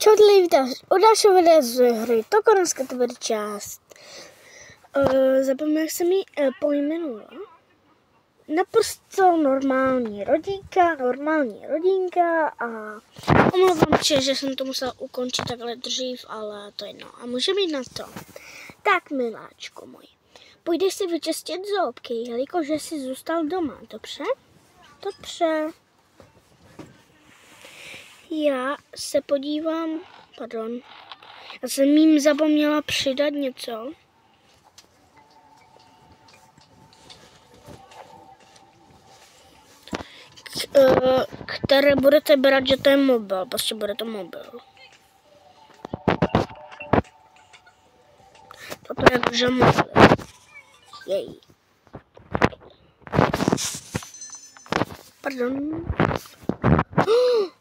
Čau, vítám u dalšího videa z hry Toko, dneska to bude část. Zapomněl, jak jsem ji pojmenovala. Naprosto normální rodinka a omlouvám se, že jsem to musela ukončit takhle dřív, ale to je jedno. A můžeme jít na to. Tak, miláčko můj, půjdeš si vyčistit zobky, jelikož jsi zůstal doma, dobře? Dobře. Já se podívám, já jsem jim zapomněla přidat něco. Které budete brát, že to je mobil, prostě bude to mobil. Toto je že mobil. Jej. Pardon.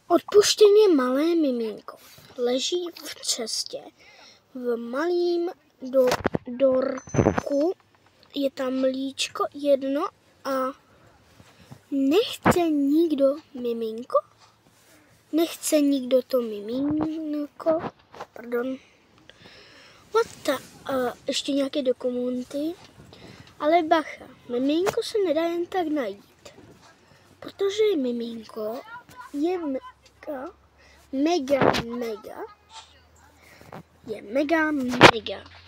Odpuštěně malé miminko leží v cestě. V malým dorku je tam mlíčko jedno a nechce nikdo miminko? Nechce nikdo to miminko? Pardon. Ještě nějaké dokumenty. Ale bacha, miminko se nedá jen tak najít. Protože miminko je mega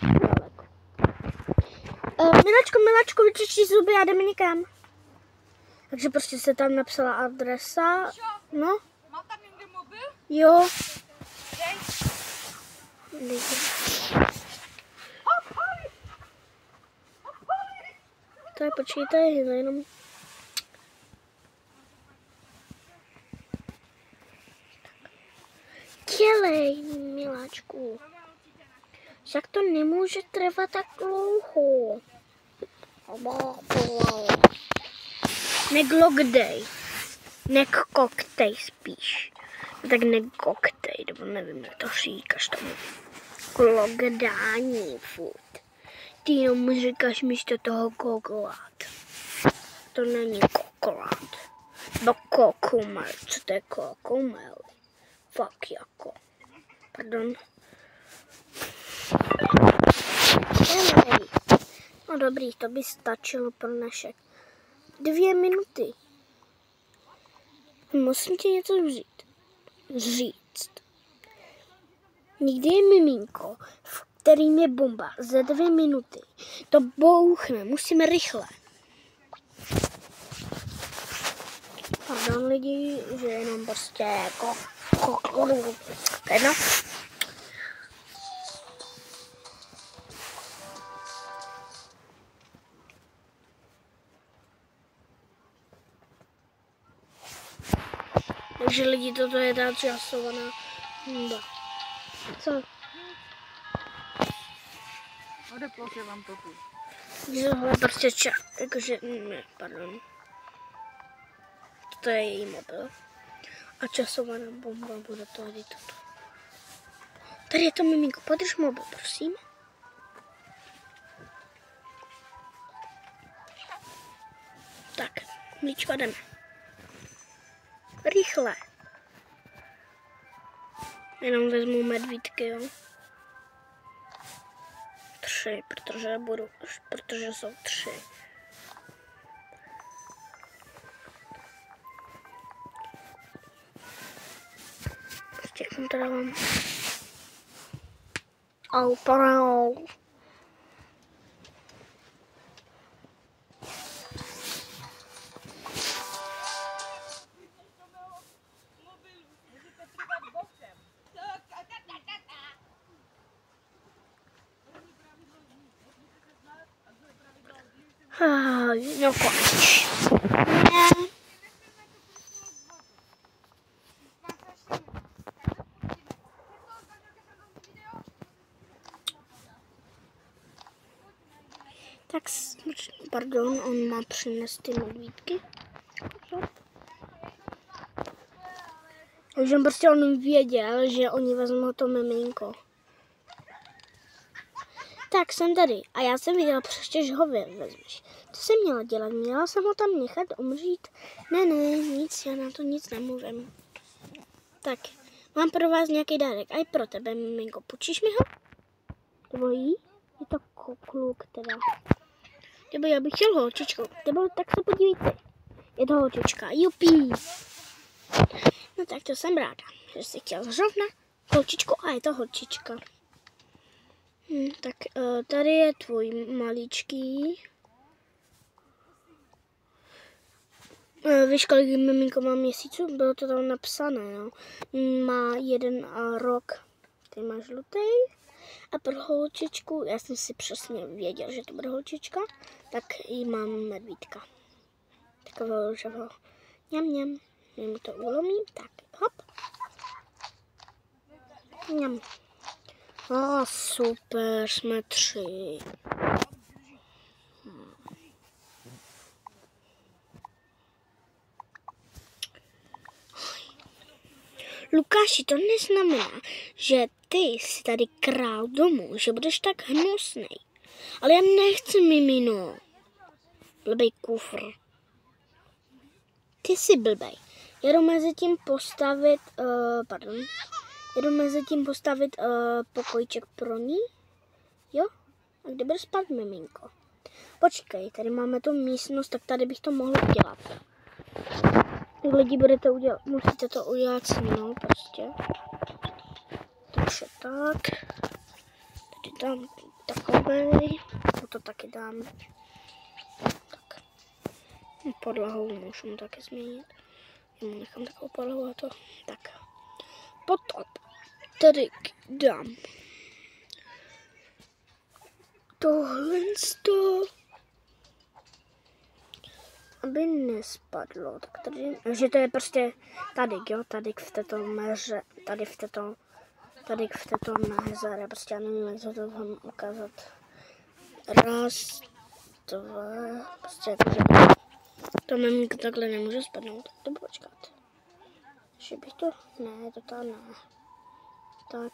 daleko. Miláčko, vyčišti zuby a jdeme někam. Takže prostě se tam napsala adresa. No. Má tam někde mobil? Jo. Tak počítej, jenom. Dělej, miláčku. Však to nemůže trvat tak dlouho. Neglogdej. Nekoktej spíš. Tak nekoktej, nebo nevím, jak to říkáš tomu. Glogdání furt. Ty jenom říkáš místo toho kokolát. To není kokolát. Bo kokumel. Co to je kokumel? Fakt jako. Pardon. No dobrý, to by stačilo pro dnešek. 2 minuty. Musím ti něco říct. Někdy je miminko, v kterým je bomba. Za 2 minuty. To bouchne. Musíme rychle. Pardon lidi, že jenom prostě jako jedno. Takže lidi, toto je ta časovaná hunda. Co? Odeplote vám to tu. Prostě jakože, ne, pardon. To je její mobil. A časovaná bomba bude tady toto. Tady je to miminko, podrž mobil, prosím. Tak, mlíčko, jdeme. Rychle. Jenom vezmu medvídky, jo. 3, protože jsou 3. Prostě jak teda mám. Au, parau. No konč. Ne. Tak, pardon, on má přinést ty medvídky. Takže prostě on věděl, že oni vezmou to miminko. Tak jsem tady a já jsem viděla prostě, že ho vezmeš. Co jsem měla dělat? Měla jsem ho tam nechat umřít? Ne, nic, já na to nic nemluvím. Tak, Mám pro vás nějaký dárek. A i pro tebe, miminko. Půjčíš mi ho? Tvojí? Je to kluk teda. Nebo já bych chtěl holčičku. Nebo tak se podívejte. Je to holčička. Jupí. No tak to jsem ráda, že jsi chtěl zrovna holčičku a je to holčička. Tak tady je tvůj maličký. Víš, kolik miminko má měsíců? Bylo to tam napsané, no. Má 1 rok. Ty máš žlutý. A pro holčičku, já jsem si přesně věděl, že to bude holčička, tak jí mám medvídka. Takového růžového. Mňam. Já mu to ulomím, tak hop. Mňam. Super, jsme 3. Lukáši, to neznamená, že ty jsi tady král domu, že budeš tak hnusnej. Ale já nechci mimino. Blbej kufr. Ty jsi blbej. Jedu mezi tím postavit pokojček pro ní. Jo? A kde bude spát miminko? Počkej, tady máme tu místnost, tak tady bych to mohl udělat. Lidi musíte to udělat s mnou prostě. Takže tak. Tady dám takovej. To taky dám. Tak. Podlahou můžu taky změnit. Já mu nechám takovou podlahu a to. Tak. Potom tady dám tohle aby nespadlo, tak tady, že to je prostě tady, jo, tady v této meře, tady v této mezere, prostě já nevím, jak to vám ukázat. 1, 2, prostě jakože to miminko takhle nemůže spadnout, to počkat. Že bych to, ne, to tam ne. Tak.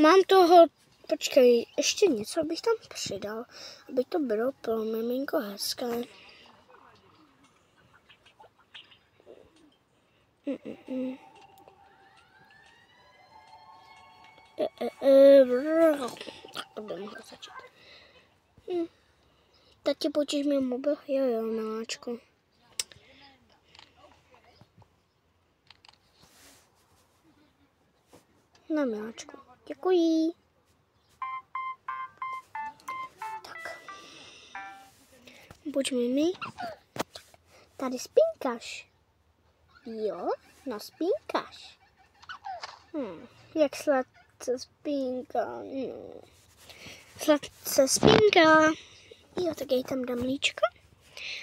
Mám toho, počkej, ještě něco bych tam přidal, aby to bylo pro miminko hezké. Tak to by mohlo začít. Tati, počíš mi mobil? Jo, miláčku. Na miláčku. Děkuji. Tak. Pojď mi. Tady spínkáš. Jo, no spínkáš. Jak sladce spínká. No. Sladce spínká. Jo, tak já tam dám mlíčko.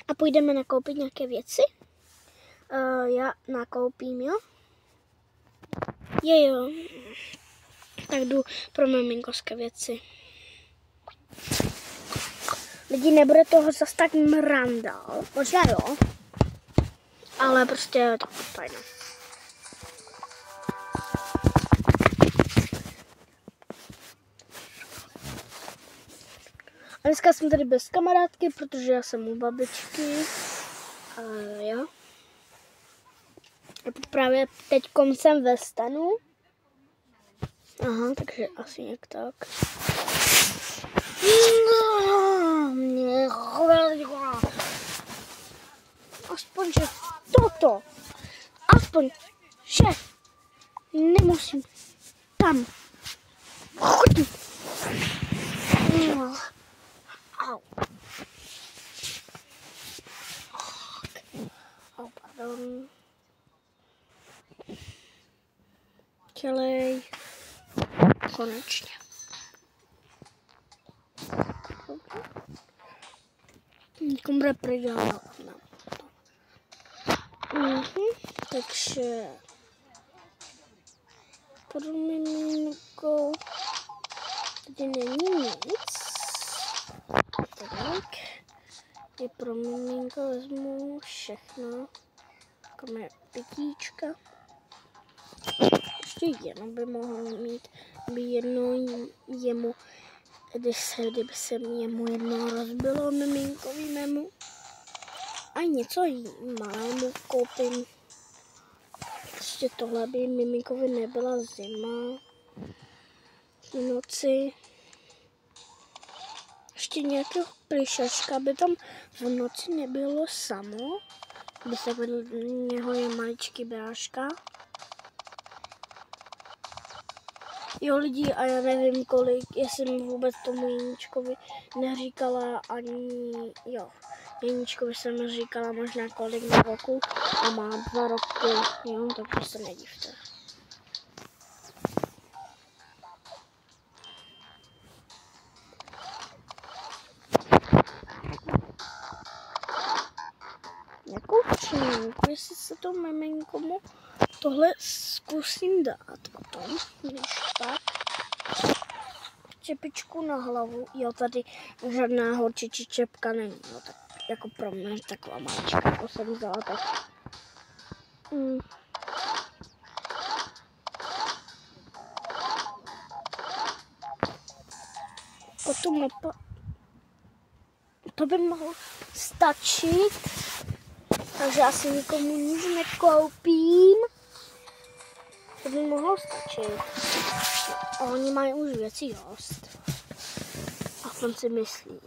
A půjdeme nakoupit nějaké věci. Já nakoupím, jo. Jo. Tak jdu pro miminkovské věci. Lidi, nebude toho zas tak mrandal. Možná jo. Ale prostě tak fajn. A dneska jsem tady bez kamarádky, protože já jsem u babičky. Jo. A právě teďkom jsem ve stanu. Aha, takže asi nějak tak. Aspoň, že toto. Aspoň, že nemusím tam chodit. Au. Au, pardon. Dělej. Konečně. Někomu bude prydělat. Takže pro miminko tady není nic. Tak. I pro miminko vezmu všechno. Máme pitíčka. Ještě jedno by mohl mít, by jedno jemu, kdyby se jemu jedno rozbilo miminkovi mému. A něco malému koupím. Ještě tohle by miminkovi nebyla zima. V noci. Ještě nějakého plišačka, aby tam v noci nebylo samo. By se vedl něho je maličký bráška. Jo lidi, a já nevím kolik, jestli mi vůbec tomu Jeníčkovi neříkala ani, jo. Jeníčkovi jsem říkala možná kolik na roku a má 2 roky, jo, takže se nedivte. Jakou čininku, jestli se to miminkomu tohle zkusím dát potom, když tak. Čepičku na hlavu, jo, tady žádná horčičí čepka není, jo, tak jako pro mě taková malička, jako jsem vzala, tak. Potom to by mohlo stačit, takže já si nikomu nic nekoupím. To by mohlo stačit. A oni mají už věci dost. A v tom si myslím.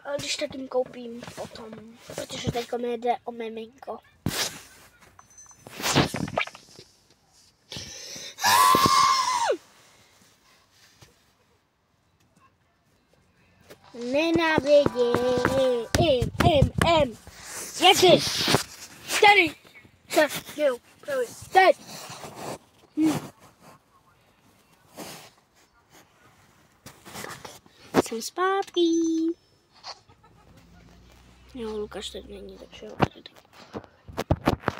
A když tak jim koupím potom, protože teď nejde o miminko. Nenávidím. Jak jsi? Tady. Jo, pravý. Teď. Tak, jsem zpátky. Jo, Lukáš teď není, takže jo.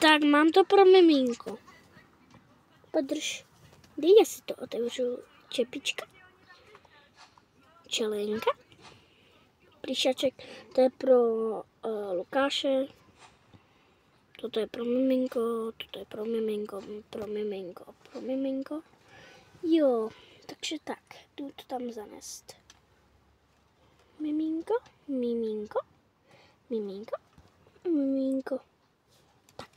Tak, mám to pro miminko. Podrž. Dej, já si to otevřu. Čepička. Čelenka. Plišaček, to je pro Lukáše. Toto je pro miminko, toto je pro miminko, pro miminko. Jo, takže tak, jdu to tam zanést. Miminko. Tak.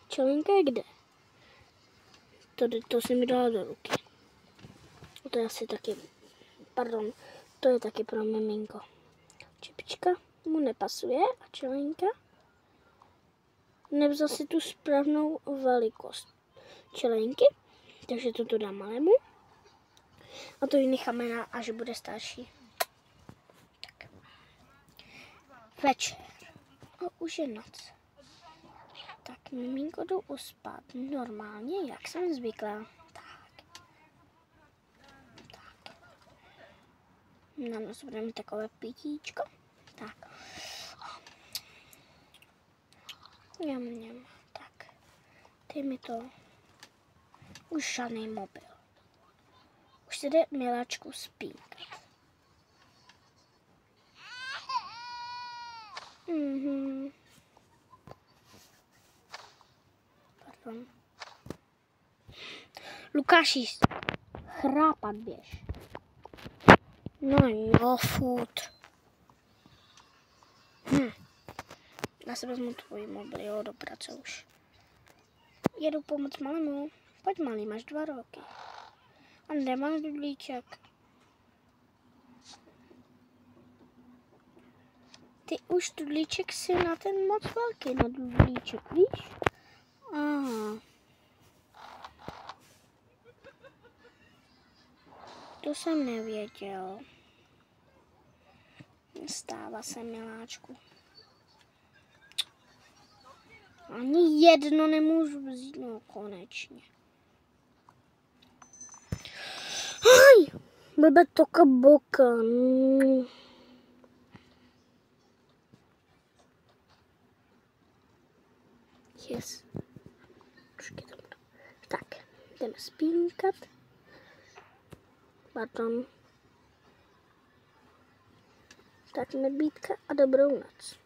Čelenka je kde? To se mi dala do ruky. To je asi taky, pardon, to je taky pro miminko. Čepička mu nepasuje a čelenka. Nevzal si tu správnou velikost čelenky, takže toto dám malému. A to ji necháme na, až bude starší. Tak. Večer. Už je noc. Tak miminko jdu uspat normálně, jak jsem zvyklá. Tak. Na nos budeme takové pitíčko. Tak. Mňam. Tak. Dej mi to. Už žádný mobil. Už se jde miláčku spínkat. Pardon. Lukáši, chrápat běž. No jo, furt. Já si vezmu tvůj mobil, jo, do práce už. Jedu pomoct malému. Pojď malý, máš 2 roky. A nemám dudlíček. Ty už dudlíček si na ten moc velký, na dudlíček, víš? Aha. To jsem nevěděl. Stává se, miláčku. Ani jedno nemůžu vzít, no konečně. Aj, blbě toka boka. Yes. Tak, jdeme spínkat. Pardon. Tak nebítka a dobrou noc.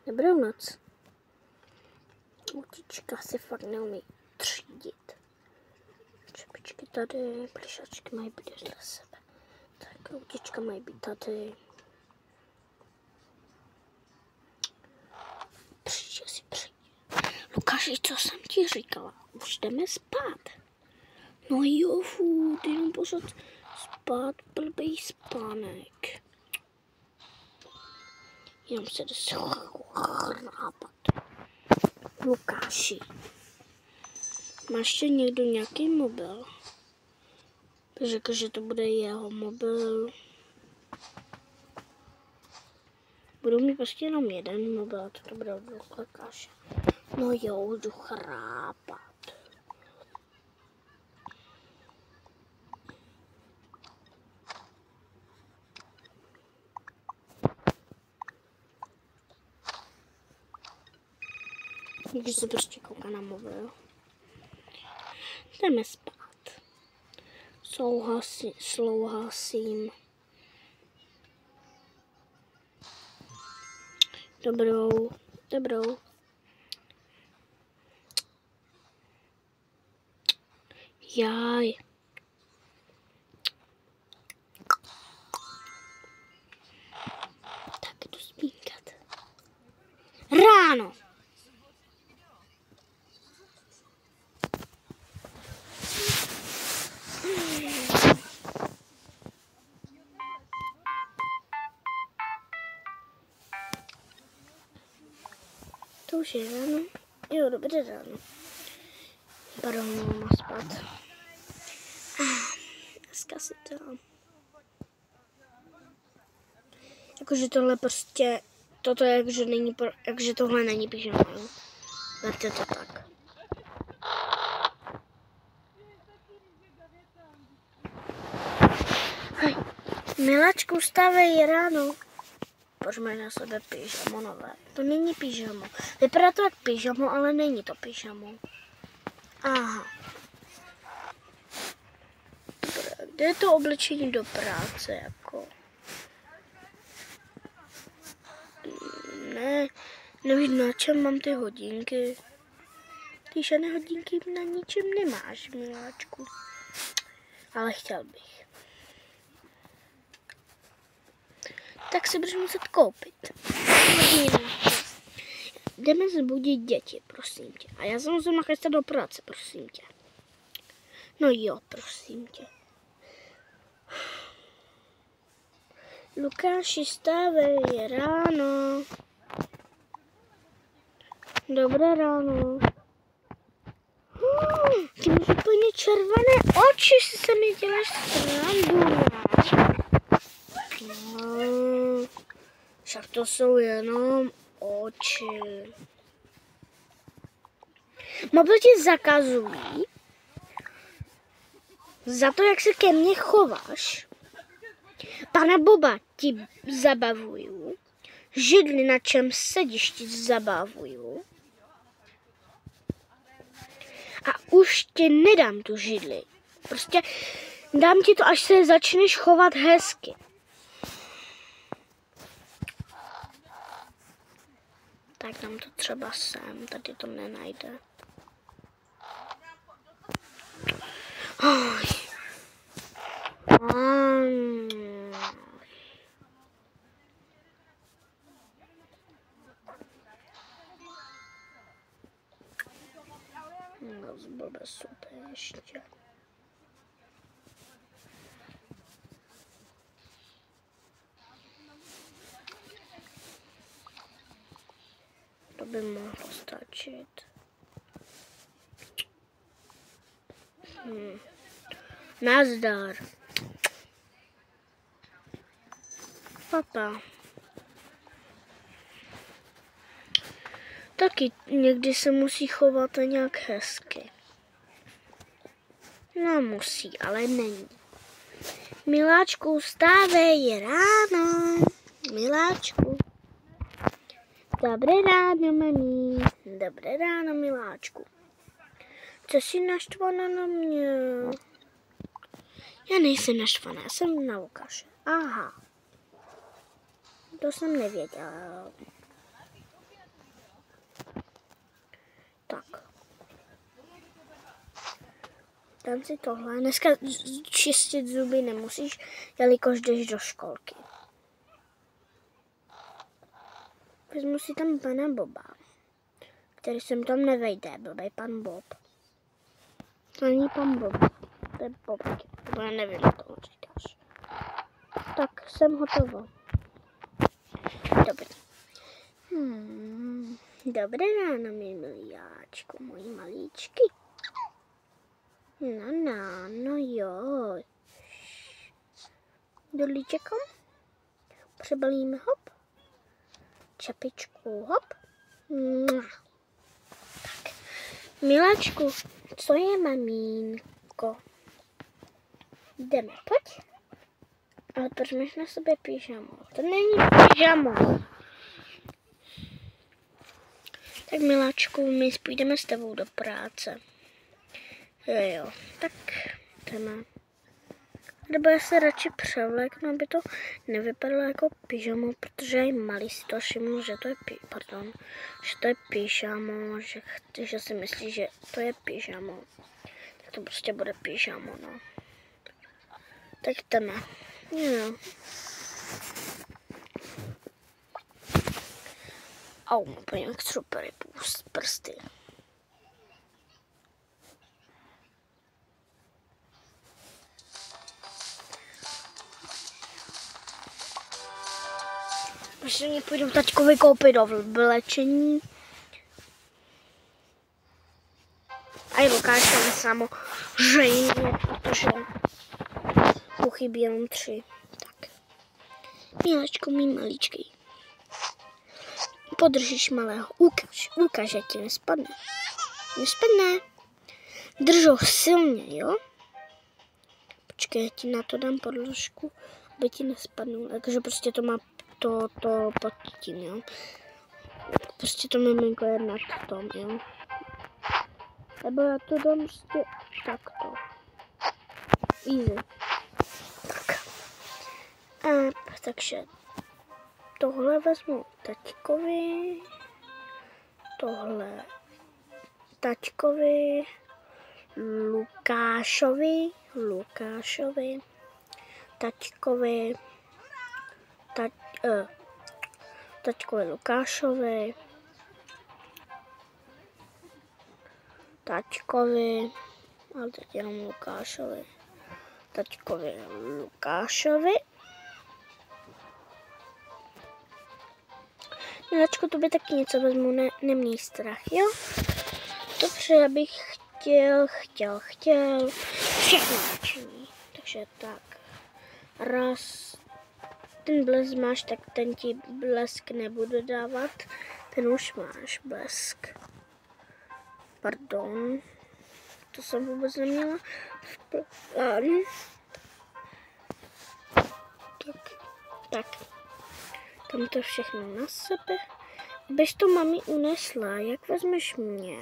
Dobrou noc. Utička si fakt neumí třídit. Čepičky tady, plišačky mají být vedle sebe. Tak utička mají být tady. Lukáši, co jsem ti říkala? Už jdeme spát. No jo, furt, jenom pořád spát, blbej spánek. Jenom se jde schrápat. Lukáši, máš ještě někdo nějaký mobil? Řekl, že to bude jeho mobil. Budu mít prostě jenom jeden mobil a to bude od Lukáše. No jo, jdu chrápat. Když se prostě kouká na mobil. Jdeme spát. Souhlasím. Dobrou. Jaj. Tak jdu spínkat. Ráno. To už je ráno. Jo, dobré ráno. Pardon, mám spát. Dneska si to... Jakože tohle prostě... Toto je, jakože tohle není pyžama, jo. Berte to tak. Hej, miláčku, vstávej ráno. Pojďme na sebe pyžamo nové. To není pyžamo. Vypadá to jak pyžamo, ale není to pyžamo. Aha. Dobré, kde je to oblečení do práce, jako? Ne, nevím, na čem mám ty hodinky. Ty žádné hodinky na ničem nemáš, miláčku. Ale chtěl bych. Tak si budeš muset koupit. Jdeme zbudit děti, prosím tě. A já se musím nachystat do práce, prosím tě. No jo, prosím tě. Lukáši, stávej, je ráno. Dobré ráno. Ty máš úplně červené oči, si se mi děláš srandu. No, však to jsou jenom oči. Mobil ti zakazují za to, jak se ke mně chováš. Pana Boba ti zabavuju. Židli, na čem sedíš, ti zabavuju. A už ti nedám tu židli. Prostě dám ti to, až se začneš chovat hezky. Tak dám to třeba sem, tady to nenajde. No, zblbe super ještě. To by mohlo stačit. Nazdar. Papa. Taky někdy se musí chovat nějak hezky. No musí, ale není. Miláčku, vstávej, je ráno. Miláčku. Dobré ráno, mami. Dobré ráno, miláčku. Co jsi naštvaná na mě? Já nejsem naštvaná, já jsem na Lukáše. Aha. To jsem nevěděla. Tak. Dám si tohle. Dneska čistit zuby nemusíš, jelikož jdeš do školky. Vezmu si tam pana Boba. který sem tam nevejde, blbej pan Bob. To není pan Bob, to je Bobky, to já nevím, co tomu říkáš. Tak, jsem hotová. Dobrý. Dobré ráno, mý miliáčku, moji malíčky. No jo. Do líčekom. Přebalíme hop. Čepičku hop. Tak. Miláčku, co je mamínko? Jdeme, pojď. Ale proč máš na sobě pyžamo? To není pyžamo. Tak miláčku, my půjdeme s tebou do práce. Jo, tak jdeme. Nebo já se radši převléknu, aby to nevypadalo jako pyžamo, protože je malý si to všiml, že to je pyžamo, že si myslí, že to je pyžamo. Tak to prostě bude pyžamo, no. Tak jdeme. Jo. Au, úplně jak super prsty. Ještě mě půjdu taťkovi koupit do vlečení. A i Lukášovi samozřejmě, protože mu chybí jenom 3. Tak. Miláčku, mý maličký. Podržíš malého. Ukáž, že ti nespadne. Nespadne. Drž ho silně, jo? Počkej, já ti na to dám podložku, aby ti nespadnul. Takže prostě to má to pod tím, jo? Prostě to miminko je nad tom, jo? Nebo já to dám prostě takto. Easy. Tak. Takže tohle vezmu taťkovi, tohle taťkovi, Lukášovi, taťkovi, Lukášovi, taťkovi, ale teď jenom Lukášovi, taťkovi, Lukášovi. Miláčku, tobě taky něco vezmu, neměj strach, jo? Dobře, já bych chtěl všechno nadšení. Takže tak, raz, ten blesk máš, tak ten ti blesk nebudu dávat, ten už máš blesk. Pardon, to jsem vůbec neměla v plánu. Tak. Tam to všechno na sebe. Abyš to mami unesla, jak vezmeš mě?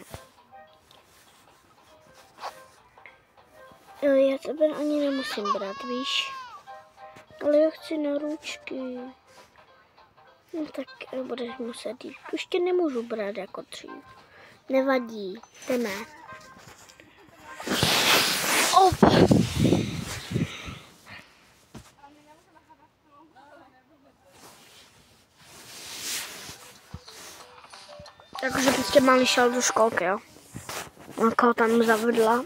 Já tebe ani nemusím brát, víš? Ale já chci na ručky. No tak budeš muset jít. Už tě nemůžu brát jako dřív. Nevadí, jdeme. Takže prostě malý šel do školky, jo. Jako ho tam zavedla.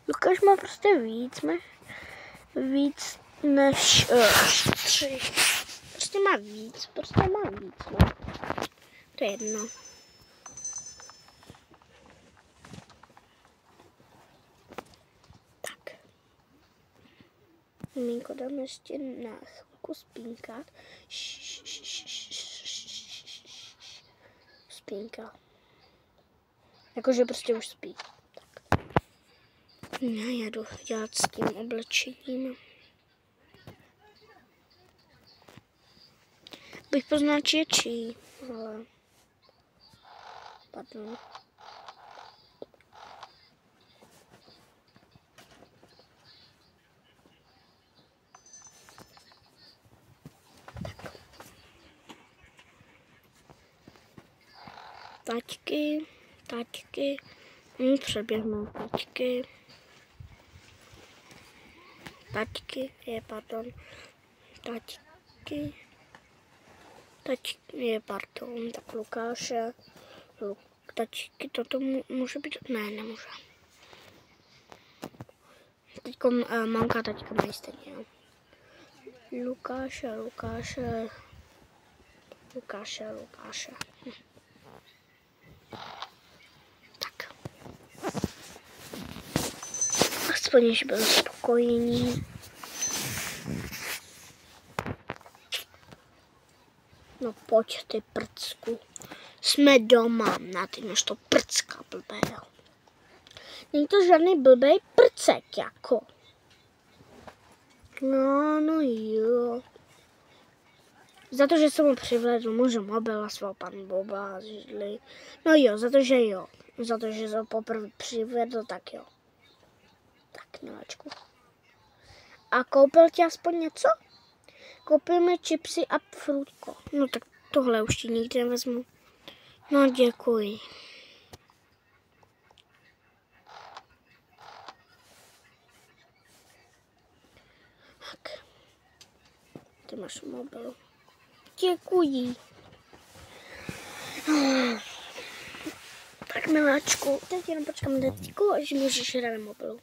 Lukáš má prostě víc než 3. Prostě má víc, no. To je jedno. Tak. Miminko dáme ještě na chvilku spínkat. Spínka. Jakože prostě už spí. Tak. Já jdu dělat s tím oblečením. Bych poznal, či je čí, ale... Pardon. Taťky, přeběhnou taťky, Teď je Barton, tak Lukáše. Tačky, toto může být, ne, nemůže. Teďko mamka a taťka mají stejně, jo. Lukáše. Tak. Aspoň již byl spokojený. No pojď ty prcku. Jsme doma, na ty než to prcka blbé, jo. Není to žádný blbej prcek, jako. No jo. Za to, že jsem mu přivlédl můžu mobil a svého pan Boba židli. No jo, za to, že jo. Za to, že jsem poprvé přivedl, tak jo. Tak, miláčku. A koupil ti aspoň něco? Koupil mi čipsy a frutko. No tak tohle už ti nikdy nevezmu. No děkuji. Tak. Ty máš mobil. Děkuji. Tak miláčku, teď jenom počkám na teďku, až můžeš hrát na mobilu.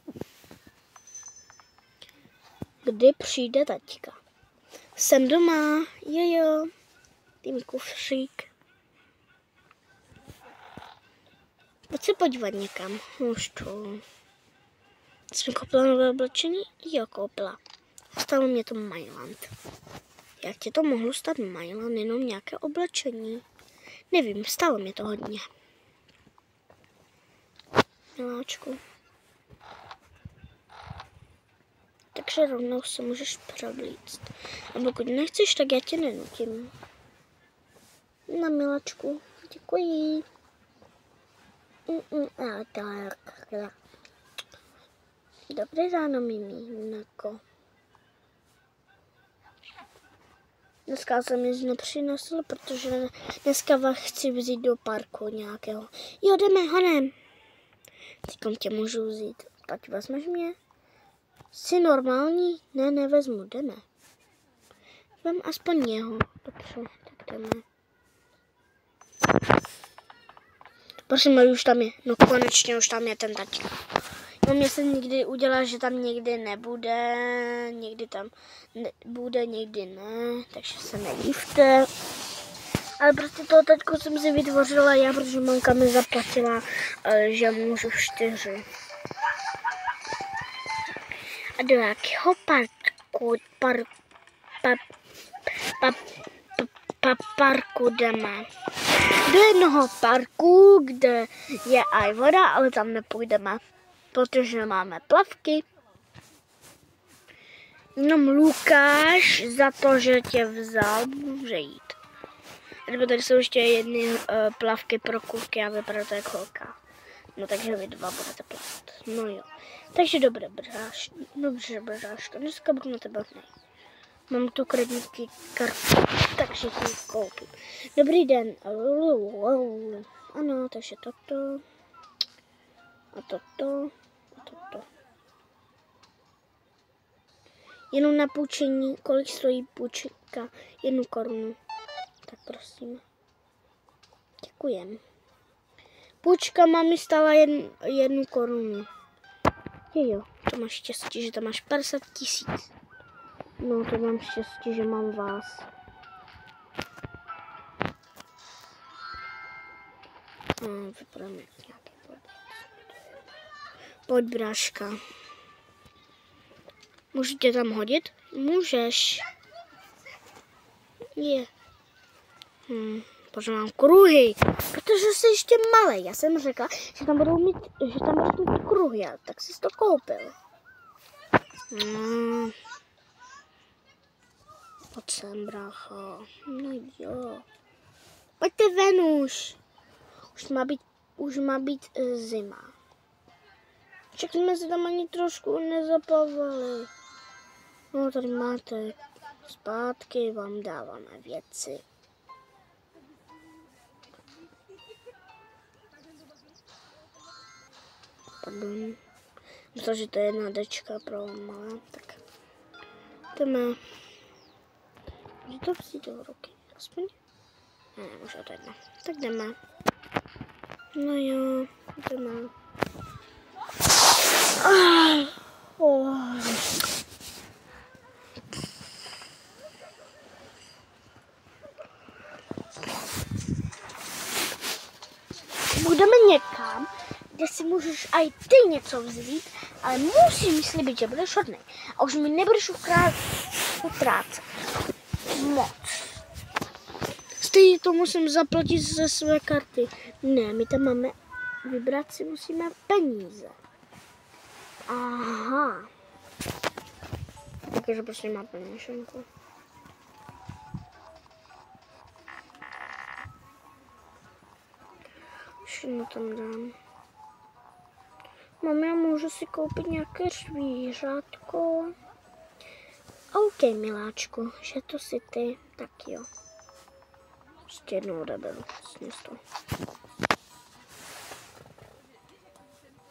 Kdy přijde taťka? Jsem doma, jojo. Ty mi kufřík. Pojď se podívat někam. Už to. Jsem koupila nové oblečení? Jo, koupila. Stalo mě to Mailand. Jak ti to mohlo stát Mailand, jenom nějaké oblečení? Nevím, stalo mě to hodně. Miláčku. Takže rovnou se můžeš převlíct. A pokud nechceš, tak já tě nenutím. Na miláčku. Děkuji. Dobré ráno, miminko. Dneska jsem nic nepřinesl, protože dneska vás chci vzít do parku nějakého. Jo, jdeme, honem. Teďkom tě můžu vzít. Tak vezmeš mě? Jsi normální? Ne, nevezmu, jdeme. Vem aspoň jeho. Dobře, tak jdeme. Prosím, už tam je. No konečně už tam je ten tačka. No mě se někdy udělá, že tam někdy nebude, někdy tam bude, někdy ne, takže se nedívte. Ale prostě toho taťku jsem si vytvořila já, protože mamka mi zaplatila, že můžu 4. A do jakého parku jdeme? Do jednoho parku, kde je i voda, ale tam nepůjdeme, protože máme plavky. Jenom Lukáš za to, že tě vzal, může jít. Nebo tady jsou ještě jedny plavky pro kluky a vypadá to jako holka. No takže vy dva budete plavat. No jo. Takže dobře, bráško. Dneska budu na tebe hnej. Mám tu kreditní kartu, takže si ji koupím. Dobrý den. Ano, takže toto. A toto. A toto. Jenom na půjčení. Kolik stojí půjčka? 1 korunu. Tak prosím. Děkujem. Půjčka mami stála 1 korunu. Jo, to máš štěstí, že tam máš 50 000. No, to mám štěstí, že mám vás. Vypadám jak nějaký podíc. Pojď, bráška. Můžu tě tam hodit? Můžeš. Je. Protože mám kruhy. Protože jsi ještě malý. Já jsem řekla, že tam budou mít kruhy. Tak jsi to koupil. Pojď sem, brácho. No jo. Pojďte ven už. Už má být zima. Však jsme se tam ani trošku nezapavali. No tady máte. Zpátky vám dáváme věci. Pardon. Myslím, že to je 1 dečka pro malé. Tak jdeme. Můžu to vzít do ruky. Aspoň. Ne, už je to jedno. Tak jdeme. No jo, jdeme. Budeme někam, kde si můžeš i ty něco vzít, ale musíš mi slíbit, že budeš hodnej. A už mi nebudeš utrácet. Moc. Stejně to musím zaplatit ze své karty. Ne, my tam máme, vybrat si musíme peníze. Aha. Takže prostě má peněženku. Všechno tam dám. Mami, já můžu si koupit nějaké zvířátko. OK, miláčku, že to si ty, tak jo. Ještě jednou odeberu z města.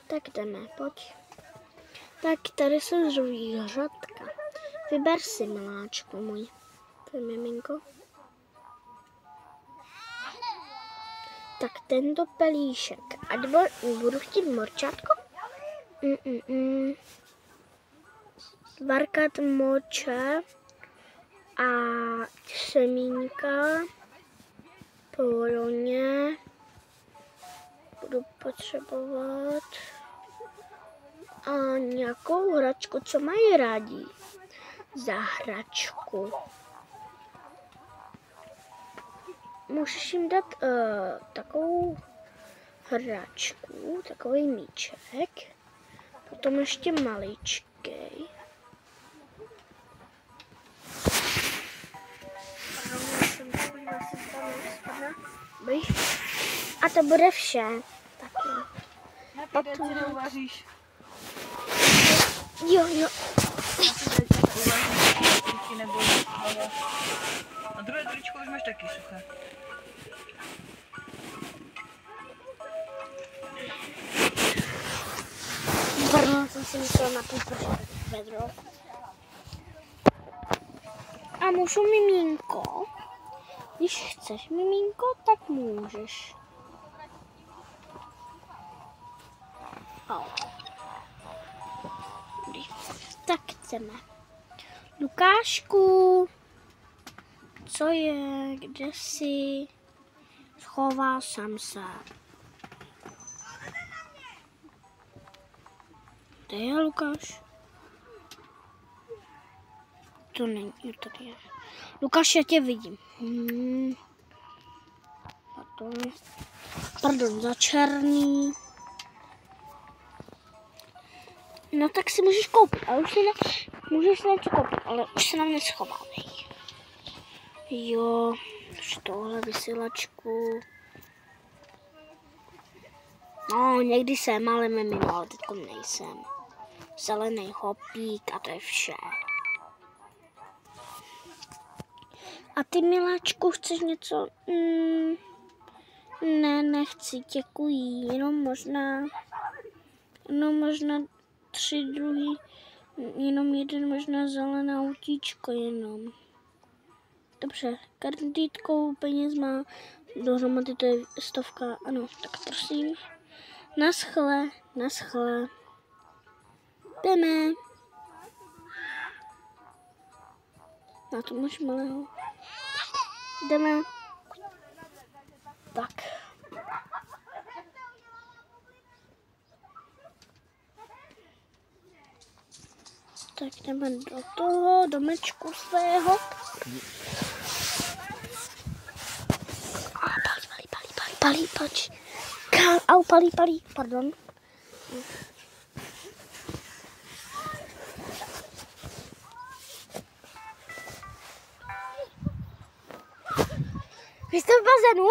Tak jdeme, pojď. Tak tady jsou zvířátka. Vyber si, miláčku můj. To je miminko. Tak tento pelíšek. A budu chtít morčátko? Varkat moče a semínka. Poloně. Budu potřebovat a nějakou hračku, co mají rádi za hračku. Můžeš jim dát takovou hračku, takový míček, potom ještě maličkej. A to bude vše. Tak jo. Potom si neuvaříš. Jo. A druhé tričko už máš taky suché. Pardon, jsem si myslela na to vedro. A můžu miminko? Když chceš miminko, tak můžeš. Tak chceme. Lukášku, co je, kde jsi? Schoval jsem se. Kde je Lukáš? To není, tady je. Lukáš, já tě vidím. Pardon, za černý. No tak si můžeš koupit, ale už si můžeš si něco koupit, ale už se nám neschovávej. Jo, už tohle vysílačku. No, někdy jsem, ale mimo, ale teď nejsem. Zelený hopík a to je vše. A ty, miláčku, chceš něco? Ne, nechci, děkuji, jenom možná 3 druhý, jenom jeden možná zelená autíčko jenom. Dobře, kartítkou peněz má dohromady, to je 100, ano, tak prosím. Naschle. Jdeme. Na to máš malého. Jdeme. Tak. Tak jdeme do toho domečku svého. Palí, pač. Au, palí, pardon. Vy jste v bazénu?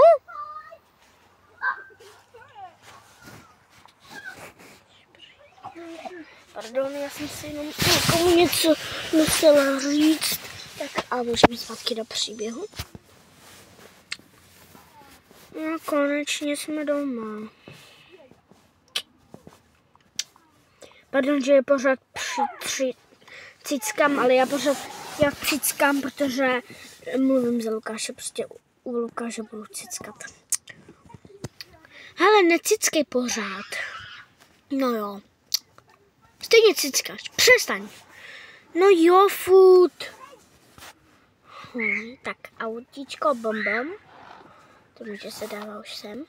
Pardon, já jsem si jenom někomu něco musela říct. Tak a můžeme zpátky do příběhu. No, konečně jsme doma. Pardon, že je pořád cickám, ale já pořád cickám, protože mluvím za Lukáše, prostě u Lukáše budu cickat. Hele, necickej pořád. No jo. Stejně cickáš. Přestaň. No jo, furt. Tak autíčko bombom. To může se dává už sem.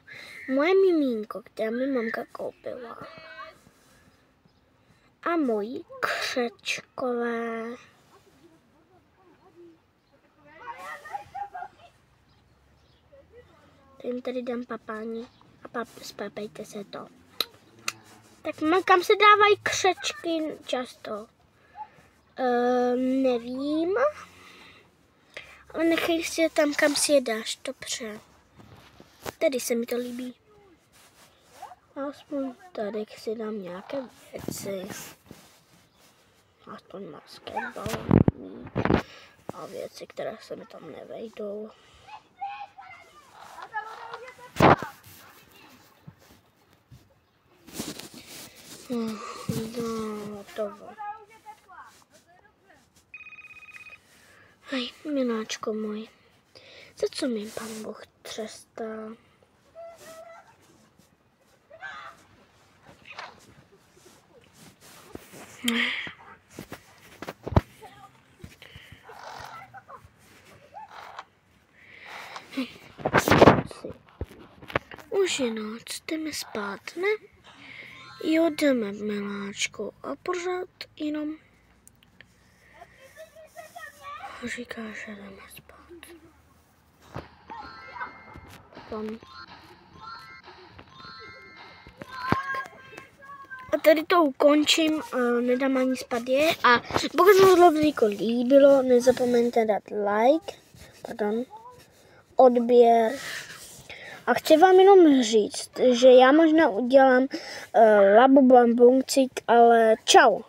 Moje mimínko, která mi mamka koupila. A moji křečkové. To jim tady dám papáni a spapejte se to. Tak kam se dávají křečky často? Nevím. Ale nechej si je tam, kam si je dáš, dobře. Tady se mi to líbí. Aspoň tady si dám nějaké věci. Aspoň basketbal, míč a věci, které se mi tam nevejdou. No, to. Hej, miláčko můj, za co mi Pán Bůh trestá? Už je noc, jdeme spát, ne? Jo, jdeme, miláčku, a pořád jenom říká, že jdeme spát. Tam. A tady to ukončím, nedám ani spát je. A pokud se vám to líbilo, nezapomeňte dát like, odběr. A chci vám jenom říct, že já možná udělám labubambungcik, ale čau.